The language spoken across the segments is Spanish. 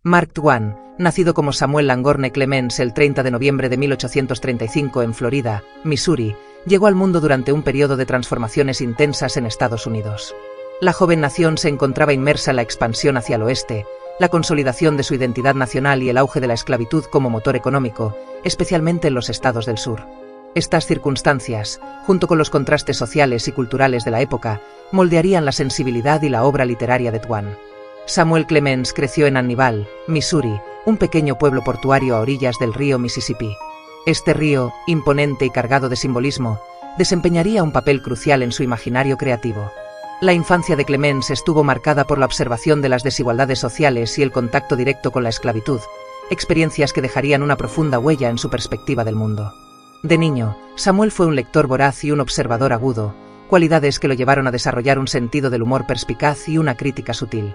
Mark Twain, nacido como Samuel Langhorne Clemens el 30 de noviembre de 1835 en Florida, Missouri, llegó al mundo durante un periodo de transformaciones intensas en Estados Unidos. La joven nación se encontraba inmersa en la expansión hacia el oeste, la consolidación de su identidad nacional y el auge de la esclavitud como motor económico, especialmente en los estados del sur. Estas circunstancias, junto con los contrastes sociales y culturales de la época, moldearían la sensibilidad y la obra literaria de Twain. Samuel Clemens creció en Hannibal, Missouri, un pequeño pueblo portuario a orillas del río Mississippi. Este río, imponente y cargado de simbolismo, desempeñaría un papel crucial en su imaginario creativo. La infancia de Clemens estuvo marcada por la observación de las desigualdades sociales y el contacto directo con la esclavitud, experiencias que dejarían una profunda huella en su perspectiva del mundo. De niño, Samuel fue un lector voraz y un observador agudo, cualidades que lo llevaron a desarrollar un sentido del humor perspicaz y una crítica sutil.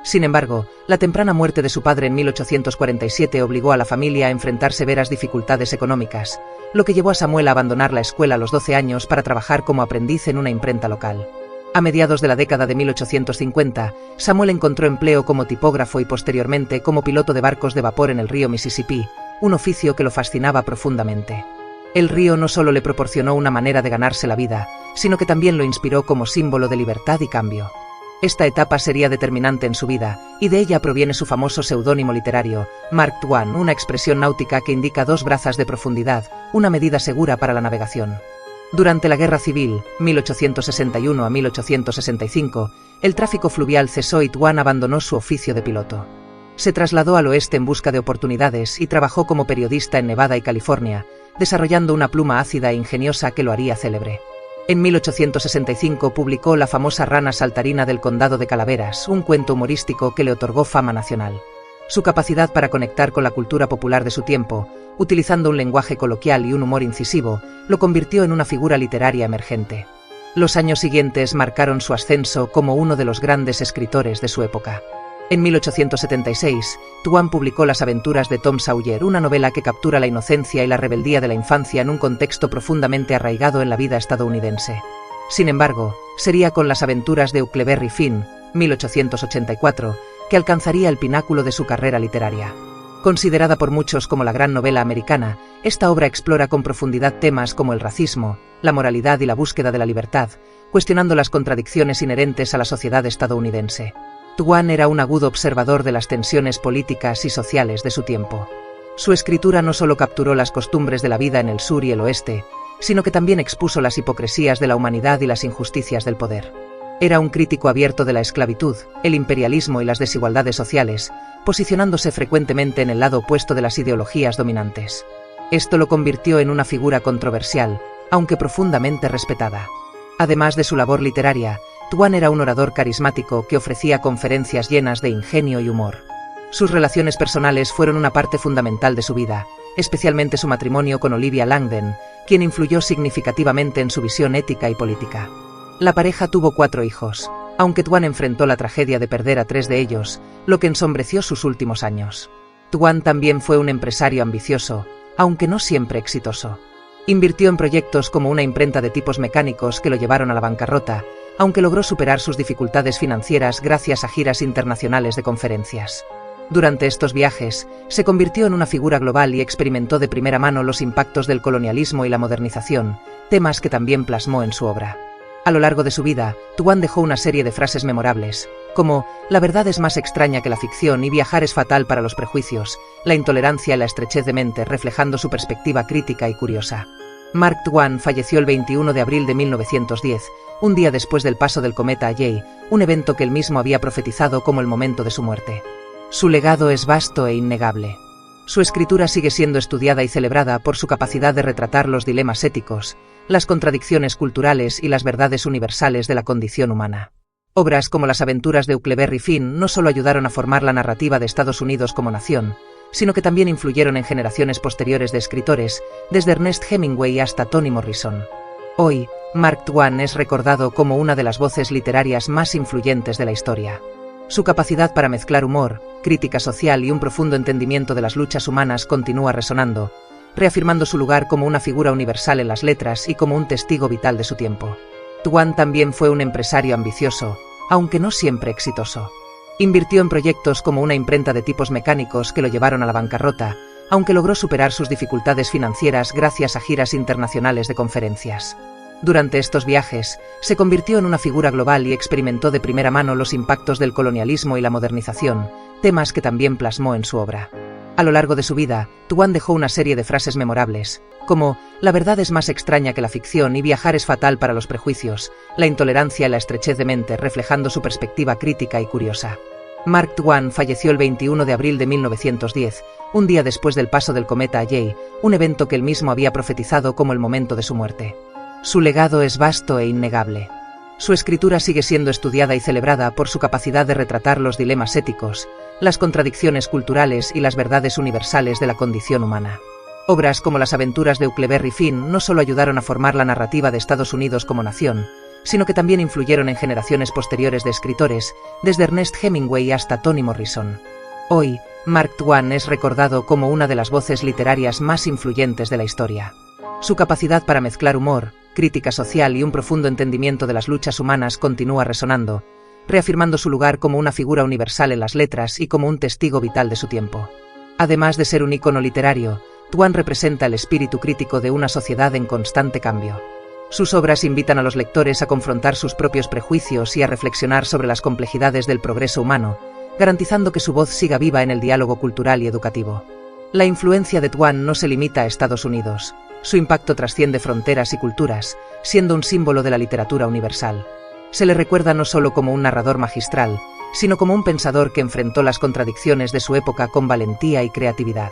Sin embargo, la temprana muerte de su padre en 1847 obligó a la familia a enfrentar severas dificultades económicas, lo que llevó a Samuel a abandonar la escuela a los 12 años para trabajar como aprendiz en una imprenta local. A mediados de la década de 1850, Samuel encontró empleo como tipógrafo y posteriormente como piloto de barcos de vapor en el río Mississippi, un oficio que lo fascinaba profundamente. El río no solo le proporcionó una manera de ganarse la vida, sino que también lo inspiró como símbolo de libertad y cambio. Esta etapa sería determinante en su vida, y de ella proviene su famoso seudónimo literario, Mark Twain, una expresión náutica que indica 2 brazas de profundidad, una medida segura para la navegación. Durante la Guerra Civil, 1861 a 1865, el tráfico fluvial cesó y Twain abandonó su oficio de piloto. Se trasladó al oeste en busca de oportunidades y trabajó como periodista en Nevada y California, desarrollando una pluma ácida e ingeniosa que lo haría célebre. En 1865 publicó La famosa rana saltarina del condado de Calaveras, un cuento humorístico que le otorgó fama nacional. Su capacidad para conectar con la cultura popular de su tiempo, utilizando un lenguaje coloquial y un humor incisivo, lo convirtió en una figura literaria emergente. Los años siguientes marcaron su ascenso como uno de los grandes escritores de su época. En 1876, Twain publicó Las aventuras de Tom Sawyer, una novela que captura la inocencia y la rebeldía de la infancia en un contexto profundamente arraigado en la vida estadounidense. Sin embargo, sería con Las aventuras de Huckleberry Finn, 1884, que alcanzaría el pináculo de su carrera literaria. Considerada por muchos como la gran novela americana, esta obra explora con profundidad temas como el racismo, la moralidad y la búsqueda de la libertad, cuestionando las contradicciones inherentes a la sociedad estadounidense. Twain era un agudo observador de las tensiones políticas y sociales de su tiempo. Su escritura no solo capturó las costumbres de la vida en el sur y el oeste, sino que también expuso las hipocresías de la humanidad y las injusticias del poder. Era un crítico abierto de la esclavitud, el imperialismo y las desigualdades sociales, posicionándose frecuentemente en el lado opuesto de las ideologías dominantes. Esto lo convirtió en una figura controversial, aunque profundamente respetada. Además de su labor literaria, Twain era un orador carismático que ofrecía conferencias llenas de ingenio y humor. Sus relaciones personales fueron una parte fundamental de su vida, especialmente su matrimonio con Olivia Langdon, quien influyó significativamente en su visión ética y política. La pareja tuvo 4 hijos, aunque Twain enfrentó la tragedia de perder a 3 de ellos, lo que ensombreció sus últimos años. Twain también fue un empresario ambicioso, aunque no siempre exitoso. Invirtió en proyectos como una imprenta de tipos mecánicos que lo llevaron a la bancarrota, aunque logró superar sus dificultades financieras gracias a giras internacionales de conferencias. Durante estos viajes, se convirtió en una figura global y experimentó de primera mano los impactos del colonialismo y la modernización, temas que también plasmó en su obra. A lo largo de su vida, Twain dejó una serie de frases memorables, como «La verdad es más extraña que la ficción y viajar es fatal para los prejuicios», la intolerancia y la estrechez de mente reflejando su perspectiva crítica y curiosa. Mark Twain falleció el 21 de abril de 1910, un día después del paso del cometa Halley, un evento que él mismo había profetizado como el momento de su muerte. Su legado es vasto e innegable. Su escritura sigue siendo estudiada y celebrada por su capacidad de retratar los dilemas éticos, las contradicciones culturales y las verdades universales de la condición humana. Obras como Las aventuras de Huckleberry Finn no solo ayudaron a formar la narrativa de Estados Unidos como nación, sino que también influyeron en generaciones posteriores de escritores, desde Ernest Hemingway hasta Toni Morrison. Hoy, Mark Twain es recordado como una de las voces literarias más influyentes de la historia. Su capacidad para mezclar humor, crítica social y un profundo entendimiento de las luchas humanas continúa resonando, reafirmando su lugar como una figura universal en las letras y como un testigo vital de su tiempo. Twain también fue un empresario ambicioso, aunque no siempre exitoso. Invirtió en proyectos como una imprenta de tipos mecánicos que lo llevaron a la bancarrota, aunque logró superar sus dificultades financieras gracias a giras internacionales de conferencias. Durante estos viajes, se convirtió en una figura global y experimentó de primera mano los impactos del colonialismo y la modernización, temas que también plasmó en su obra. A lo largo de su vida, Twain dejó una serie de frases memorables, como «La verdad es más extraña que la ficción y viajar es fatal para los prejuicios», la intolerancia y la estrechez de mente reflejando su perspectiva crítica y curiosa. Mark Twain falleció el 21 de abril de 1910, un día después del paso del cometa Halley, un evento que él mismo había profetizado como el momento de su muerte. Su legado es vasto e innegable. Su escritura sigue siendo estudiada y celebrada por su capacidad de retratar los dilemas éticos, las contradicciones culturales y las verdades universales de la condición humana. Obras como Las aventuras de Huckleberry Finn no solo ayudaron a formar la narrativa de Estados Unidos como nación, sino que también influyeron en generaciones posteriores de escritores, desde Ernest Hemingway hasta Toni Morrison. Hoy, Mark Twain es recordado como una de las voces literarias más influyentes de la historia. Su capacidad para mezclar humor, crítica social y un profundo entendimiento de las luchas humanas continúa resonando, reafirmando su lugar como una figura universal en las letras y como un testigo vital de su tiempo. Además de ser un ícono literario, Twain representa el espíritu crítico de una sociedad en constante cambio. Sus obras invitan a los lectores a confrontar sus propios prejuicios y a reflexionar sobre las complejidades del progreso humano, garantizando que su voz siga viva en el diálogo cultural y educativo. La influencia de Twain no se limita a Estados Unidos. Su impacto trasciende fronteras y culturas, siendo un símbolo de la literatura universal. Se le recuerda no solo como un narrador magistral, sino como un pensador que enfrentó las contradicciones de su época con valentía y creatividad.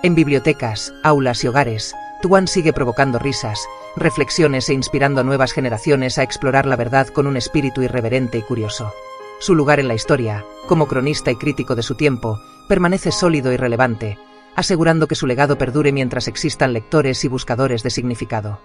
En bibliotecas, aulas y hogares, Twain sigue provocando risas, reflexiones e inspirando a nuevas generaciones a explorar la verdad con un espíritu irreverente y curioso. Su lugar en la historia, como cronista y crítico de su tiempo, permanece sólido y relevante, asegurando que su legado perdure mientras existan lectores y buscadores de significado.